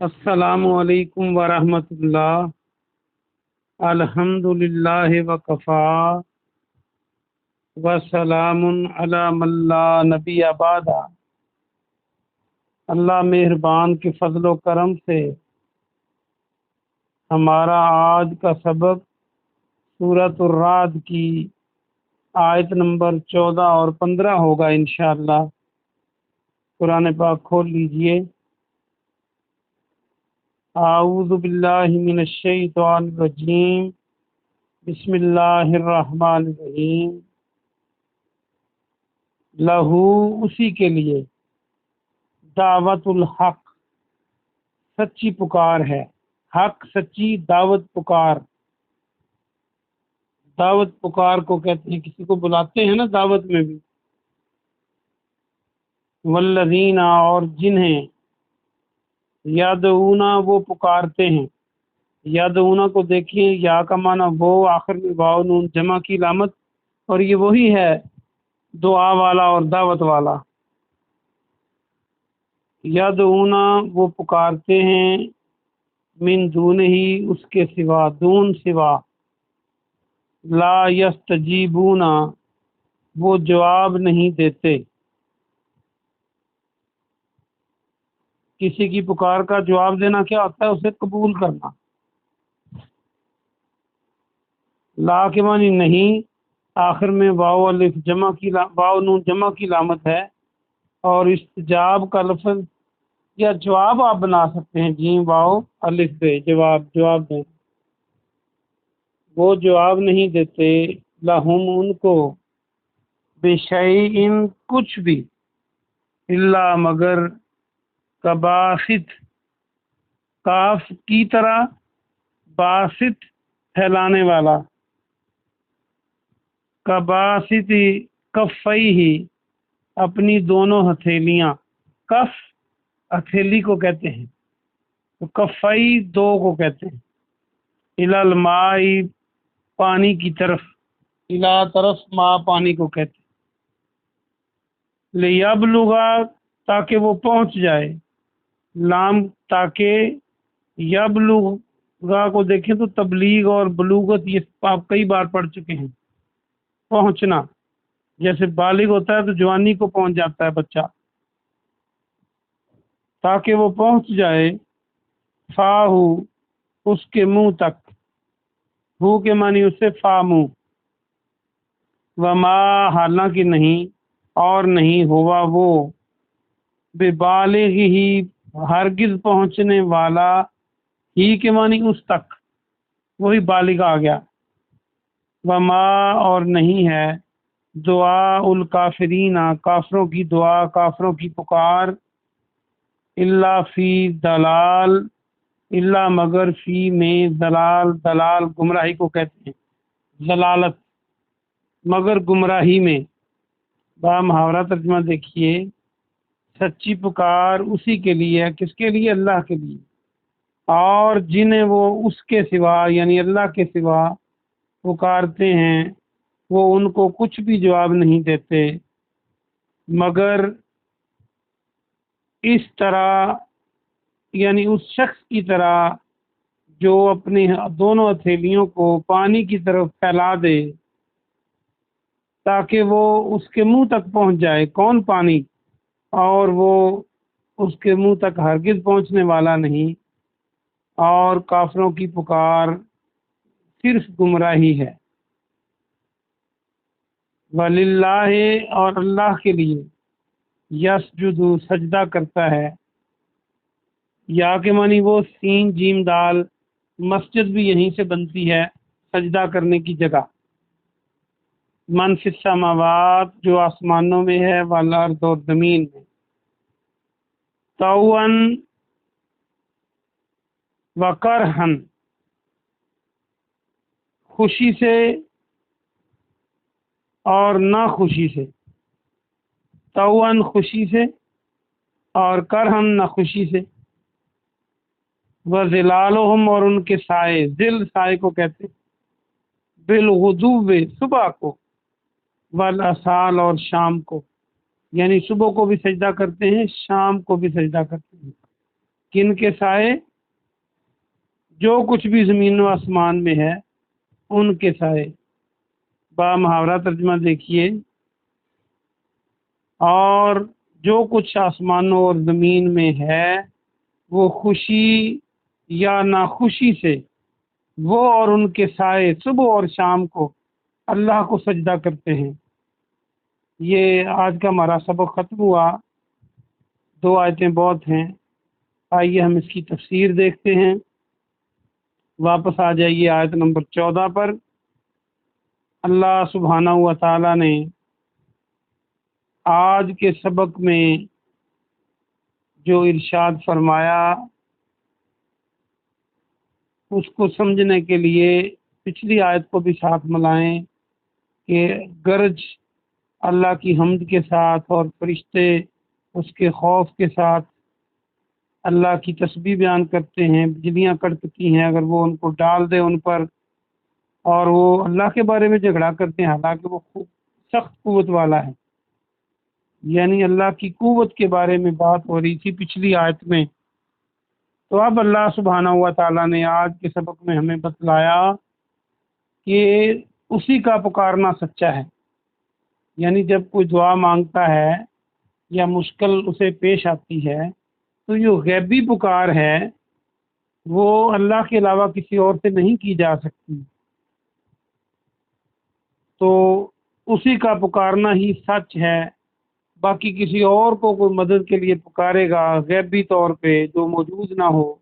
السلام علیکم ورحمۃ اللہ۔ الحمد للہ وکفا وسلام علی من لا نبی بعد۔ اللہ مہربان کے فضل و کرم سے ہمارا آج کا سبق سورۃ الرعد کی آیت نمبر 14 اور 15 ہوگا انشاءاللہ۔ قرآن پاک کھول لیجئے۔ اعوذ باللہ من الشیطان الرجیم، بسم اللہ الرحمن الرحیم۔ لہو، اسی کے لیے، دعوت الحق، سچی پکار ہے، حق سچی دعوت پکار۔ دعوت پکار کو کہتے ہیں، کسی کو بلاتے ہیں نا دعوت میں بھی۔ والذین، اور جنہیں، یدعونا، وہ پکارتے ہیں۔ یدعونا کو دیکھیے، یا کا معنی وہ، آخر میں واو نون جمع کی علامت، اور یہ وہی ہے دعا والا اور دعوت والا۔ یدعونا، وہ پکارتے ہیں، من دون ہی، اس کے سوا، دون سوا، لا یستجیبونا، وہ جواب نہیں دیتے۔ کسی کی پکار کا جواب دینا کیا ہوتا ہے؟ اسے قبول کرنا۔ لا کے معنی نہیں، آخر میں واو الف جمع کی واو نون جمع کی علامت ہے، اور استجاب کا لفظ یا جواب آپ بنا سکتے ہیں، جیم واو الف بے، جواب دیں۔ وہ جواب نہیں دیتے، لہم، ان کو، بشیء، کچھ بھی، الا، مگر، کباسط، کاف کی طرح، باسط، پھیلانے والا، کباسط کفیہ، اپنی دونوں ہتھیلیاں۔ کف ہتھیلی کو کہتے ہیں، تو کفئی دو کو کہتے ہیں۔ الی الماء، پانی کی طرف، الی طرف، ما پانی کو کہتے ہیں۔ لیبلغ، تاکہ وہ پہنچ جائے، لام تاکہ، یبلغ کو دیکھیں تو تبلیغ اور بلوغت یہ آپ کئی بار پڑھ چکے ہیں، پہنچنا، جیسے بالغ ہوتا ہے تو جوانی کو پہنچ جاتا ہے بچہ، تاکہ وہ پہنچ جائے، فاہو، اس کے منہ تک، ہو کے معنی اس سے فا منہ، وما، حالانکہ نہیں، اور نہیں، ہوا وہ، ببالغ ہی، ہرگز پہنچنے والا، ہی کے معنی اس تک، وہی بالغ آ گیا۔ وما، اور نہیں ہے، دعا الکافرین، کافروں کی دعا، کافروں کی پکار، الا فی دلال، الا مگر، فی میں، دلال، دلال گمراہی کو کہتے ہیں، ضلالت، مگر گمراہی میں۔ با محاورہ ترجمہ دیکھیے، سچی پکار اسی کے لیے ہے، کس کے لیے؟ اللہ کے لیے، اور جنہیں وہ اس کے سوا، یعنی اللہ کے سوا پکارتے ہیں، وہ ان کو کچھ بھی جواب نہیں دیتے، مگر اس طرح، یعنی اس شخص کی طرح جو اپنی دونوں ہتھیلیوں کو پانی کی طرف پھیلا دے تاکہ وہ اس کے منہ تک پہنچ جائے۔ کون؟ پانی، اور وہ اس کے منہ تک ہرگز پہنچنے والا نہیں، اور کافروں کی پکار صرف گمراہی ہے۔ وَلِلَّهِ، اور اللہ کے لیے، یسجد، سجدہ کرتا ہے، یا کے معنی وہ، سین جیم دال، مسجد بھی یہیں سے بنتی ہے، سجدہ کرنے کی جگہ۔ من فی السماوات، جو آسمانوں میں ہے، والارض، اور زمین میں، طوعاً وکرہاً، خوشی سے اور نہ خوشی سے، طوعاً خوشی سے، اور کرہاً نہ خوشی سے۔ وظلالہم، اور ان کے سائے، ظل سائے کو کہتے ہیں، بالغدو، صبح کو، والآصال، اور شام کو، یعنی صبح کو بھی سجدہ کرتے ہیں، شام کو بھی سجدہ کرتے ہیں۔ کن کے سائے؟ جو کچھ بھی زمین و آسمان میں ہے ان کے سائے۔ با محاورہ ترجمہ دیکھیے، اور جو کچھ آسمانوں اور زمین میں ہے وہ خوشی یا ناخوشی سے وہ اور ان کے سائے صبح اور شام کو اللہ کو سجدہ کرتے ہیں۔ یہ آج کا ہمارا سبق ختم ہوا، 2 آیتیں بہت ہیں، آئیے ہم اس کی تفسیر دیکھتے ہیں۔ واپس آ جائیے آیت نمبر 14 پر۔ اللہ سبحانہ و تعالیٰ نے آج کے سبق میں جو ارشاد فرمایا اس کو سمجھنے کے لیے پچھلی آیت کو بھی ساتھ ملائیں کہ گرج اللہ کی حمد کے ساتھ اور فرشتے اس کے خوف کے ساتھ اللہ کی تسبیح بیان کرتے ہیں، بجلیاں کڑکتی ہیں اگر وہ ان کو ڈال دے ان پر، اور وہ اللہ کے بارے میں جھگڑا کرتے ہیں حالانکہ وہ خوب سخت قوت والا ہے۔ یعنی اللہ کی قوت کے بارے میں بات ہو رہی تھی پچھلی آیت میں۔ تو اب اللہ سبحانہ و تعالیٰ نے آج کے سبق میں ہمیں بتلایا کہ اسی کا پکارنا سچا ہے۔ یعنی جب کوئی دعا مانگتا ہے یا مشکل اسے پیش آتی ہے تو جو غیبی پکار ہے وہ اللہ کے علاوہ کسی اور سے نہیں کی جا سکتی، تو اسی کا پکارنا ہی سچ ہے۔ باقی کسی اور کو کوئی مدد کے لیے پکارے گا غیبی طور پہ جو موجود نہ ہو،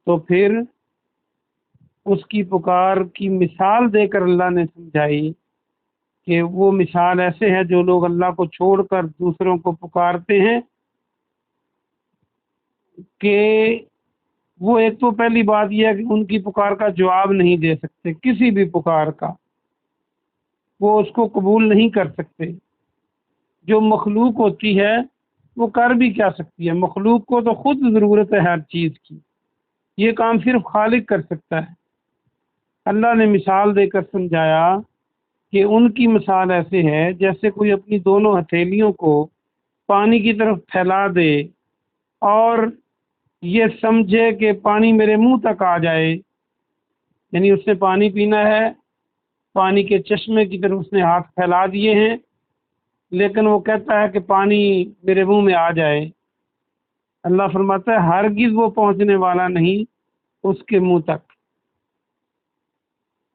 تو پھر اس کی پکار کی مثال دے کر اللہ نے سمجھائی کہ وہ مثال ایسے ہے جو لوگ اللہ کو چھوڑ کر دوسروں کو پکارتے ہیں کہ وہ ایک تو پہلی بات یہ ہے کہ ان کی پکار کا جواب نہیں دے سکتے، کسی بھی پکار کا وہ اس کو قبول نہیں کر سکتے۔ جو مخلوق ہوتی ہے وہ کر بھی کیا سکتی ہے؟ مخلوق کو تو خود ضرورت ہے ہر چیز کی، یہ کام صرف خالق کر سکتا ہے۔ اللہ نے مثال دے کر سمجھایا کہ ان کی مثال ایسے ہے جیسے کوئی اپنی دونوں ہتھیلیوں کو پانی کی طرف پھیلا دے اور یہ سمجھے کہ پانی میرے منہ تک آ جائے، یعنی اس نے پانی پینا ہے، پانی کے چشمے کی طرف اس نے ہاتھ پھیلا دیے ہیں، لیکن وہ کہتا ہے کہ پانی میرے منہ میں آ جائے۔ اللہ فرماتا ہے ہرگز وہ پہنچنے والا نہیں اس کے منہ تک۔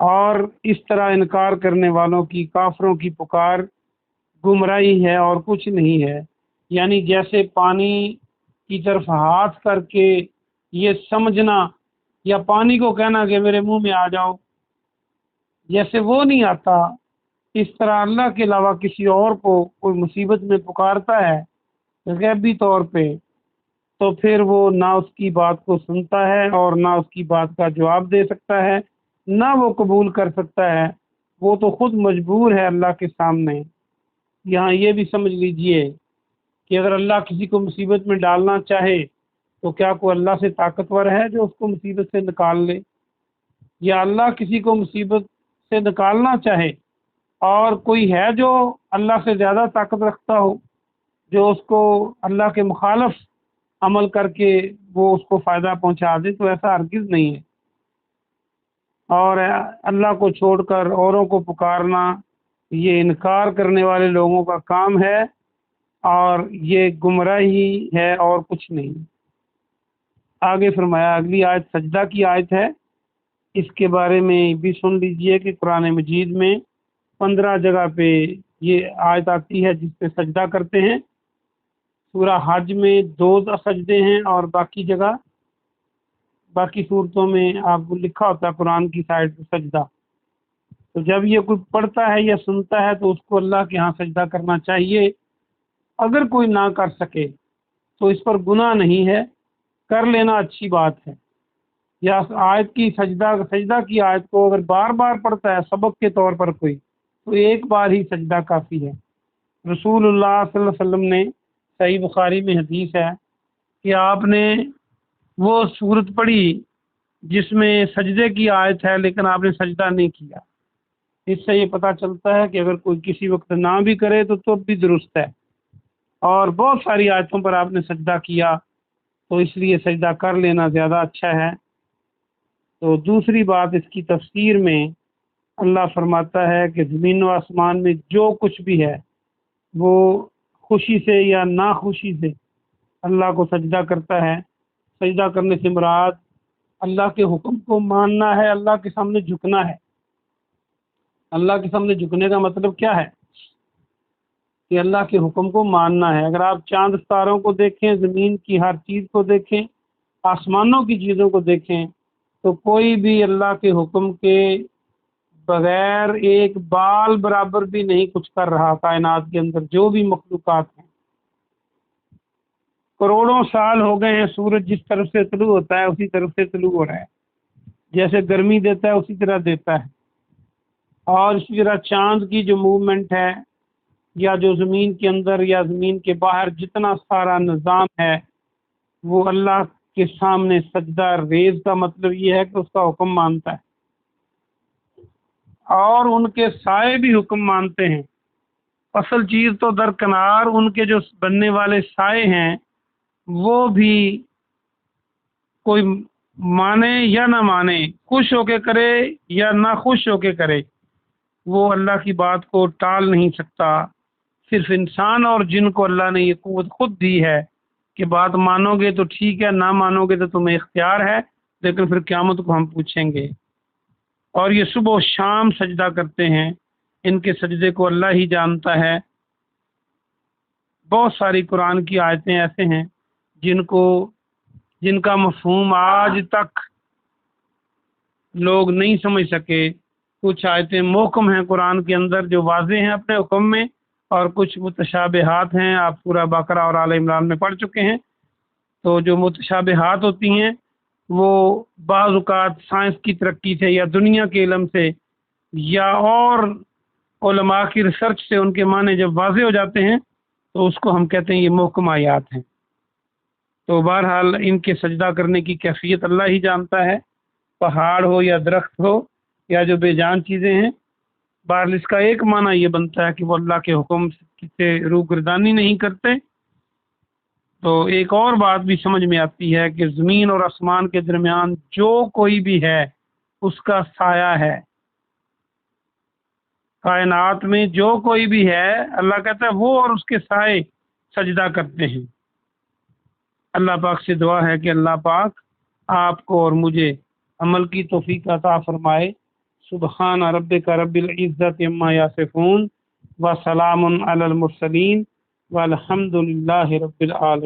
اور اس طرح انکار کرنے والوں کی، کافروں کی پکار گمراہی ہے اور کچھ نہیں ہے۔ یعنی جیسے پانی کی طرف ہاتھ کر کے یہ سمجھنا یا پانی کو کہنا کہ میرے منہ میں آ جاؤ، جیسے وہ نہیں آتا، اس طرح اللہ کے علاوہ کسی اور کو کوئی مصیبت میں پکارتا ہے غیبی طور پہ، تو پھر وہ نہ اس کی بات کو سنتا ہے اور نہ اس کی بات کا جواب دے سکتا ہے، نہ وہ قبول کر سکتا ہے، وہ تو خود مجبور ہے اللہ کے سامنے۔ یہاں یہ بھی سمجھ لیجئے کہ اگر اللہ کسی کو مصیبت میں ڈالنا چاہے تو کیا کوئی اللہ سے طاقتور ہے جو اس کو مصیبت سے نکال لے؟ یا اللہ کسی کو مصیبت سے نکالنا چاہے اور کوئی ہے جو اللہ سے زیادہ طاقت رکھتا ہو، جو اس کو اللہ کے مخالف عمل کر کے وہ اس کو فائدہ پہنچا دے؟ تو ایسا ہرگز نہیں ہے۔ اور اللہ کو چھوڑ کر اوروں کو پکارنا یہ انکار کرنے والے لوگوں کا کام ہے اور یہ گمراہی ہے اور کچھ نہیں۔ آگے فرمایا، اگلی آیت سجدہ کی آیت ہے، اس کے بارے میں بھی سن لیجئے کہ قرآن مجید میں 15 جگہ پہ یہ آیت آتی ہے جس پہ سجدہ کرتے ہیں۔ سورہ حج میں 2 سجدے ہیں اور باقی صورتوں میں آپ کو لکھا ہوتا ہے قرآن کی سائڈ پہ سجدہ۔ تو جب یہ کوئی پڑھتا ہے یا سنتا ہے تو اس کو اللہ کے ہاں سجدہ کرنا چاہیے۔ اگر کوئی نہ کر سکے تو اس پر گناہ نہیں ہے، کر لینا اچھی بات ہے۔ یا آیت کی سجدہ کی آیت کو اگر بار بار پڑھتا ہے سبق کے طور پر کوئی، تو ایک بار ہی سجدہ کافی ہے۔ رسول اللہ صلی اللہ علیہ وسلم نے، صحیح بخاری میں حدیث ہے کہ آپ نے وہ صورت پڑھی جس میں سجدے کی آیت ہے لیکن آپ نے سجدہ نہیں کیا۔ اس سے یہ پتہ چلتا ہے کہ اگر کوئی کسی وقت نہ بھی کرے تو بھی درست ہے۔ اور بہت ساری آیتوں پر آپ نے سجدہ کیا، تو اس لیے سجدہ کر لینا زیادہ اچھا ہے۔ تو دوسری بات اس کی تفسیر میں اللہ فرماتا ہے کہ زمین و آسمان میں جو کچھ بھی ہے وہ خوشی سے یا ناخوشی سے اللہ کو سجدہ کرتا ہے۔ سجدہ کرنے سے مراد اللہ کے حکم کو ماننا ہے، اللہ کے سامنے جھکنا ہے۔ اللہ کے سامنے جھکنے کا مطلب کیا ہے؟ کہ اللہ کے حکم کو ماننا ہے۔ اگر آپ چاند ستاروں کو دیکھیں، زمین کی ہر چیز کو دیکھیں، آسمانوں کی چیزوں کو دیکھیں، تو کوئی بھی اللہ کے حکم کے بغیر ایک بال برابر بھی نہیں کچھ کر رہا۔ کائنات کے اندر جو بھی مخلوقات ہیں، کروڑوں سال ہو گئے ہیں، سورج جس طرف سے طلوع ہوتا ہے اسی طرف سے طلوع ہو رہا ہے، جیسے گرمی دیتا ہے اسی طرح دیتا ہے۔ اور اسی طرح چاند کی جو موومنٹ ہے، یا جو زمین کے اندر یا زمین کے باہر جتنا سارا نظام ہے، وہ اللہ کے سامنے سجدہ ریز کا مطلب یہ ہے کہ اس کا حکم مانتا ہے، اور ان کے سائے بھی حکم مانتے ہیں۔ اصل چیز تو درکنار ان کے جو بننے والے سائے ہیں وہ بھی کوئی مانے یا نہ مانے، خوش ہو کے کرے یا نہ خوش ہو کے کرے، وہ اللہ کی بات کو ٹال نہیں سکتا۔ صرف انسان اور جن کو اللہ نے یہ قوت خود دی ہے کہ بات مانو گے تو ٹھیک ہے، نہ مانو گے تو تمہیں اختیار ہے، لیکن پھر قیامت کو ہم پوچھیں گے۔ اور یہ صبح و شام سجدہ کرتے ہیں، ان کے سجدے کو اللہ ہی جانتا ہے۔ بہت ساری قرآن کی آیتیں ایسے ہیں جن کا مفہوم آج تک لوگ نہیں سمجھ سکے۔ کچھ آیتیں محکم ہیں قرآن کے اندر جو واضح ہیں اپنے حکم میں، اور کچھ متشابہات ہیں۔ آپ سورہ بقرہ اور آل عمران میں پڑھ چکے ہیں۔ تو جو متشابہات ہوتی ہیں وہ بعض اوقات سائنس کی ترقی سے یا دنیا کے علم سے یا اور علماء کی ریسرچ سے ان کے معنی جب واضح ہو جاتے ہیں تو اس کو ہم کہتے ہیں یہ محکم آیات ہیں۔ تو بہرحال ان کے سجدہ کرنے کی کیفیت اللہ ہی جانتا ہے، پہاڑ ہو یا درخت ہو یا جو بے جان چیزیں ہیں۔ بہرحال اس کا ایک معنی یہ بنتا ہے کہ وہ اللہ کے حکم سے روگردانی نہیں کرتے۔ تو ایک اور بات بھی سمجھ میں آتی ہے کہ زمین اور آسمان کے درمیان جو کوئی بھی ہے اس کا سایہ ہے۔ کائنات میں جو کوئی بھی ہے، اللہ کہتا ہے وہ اور اس کے سائے سجدہ کرتے ہیں۔ اللہ پاک سے دعا ہے کہ اللہ پاک آپ کو اور مجھے عمل کی توفیق عطا فرمائے۔ سبحان ربک رب العزت عما یصفون وسلام علی المرسلین والحمد للہ رب العالمین۔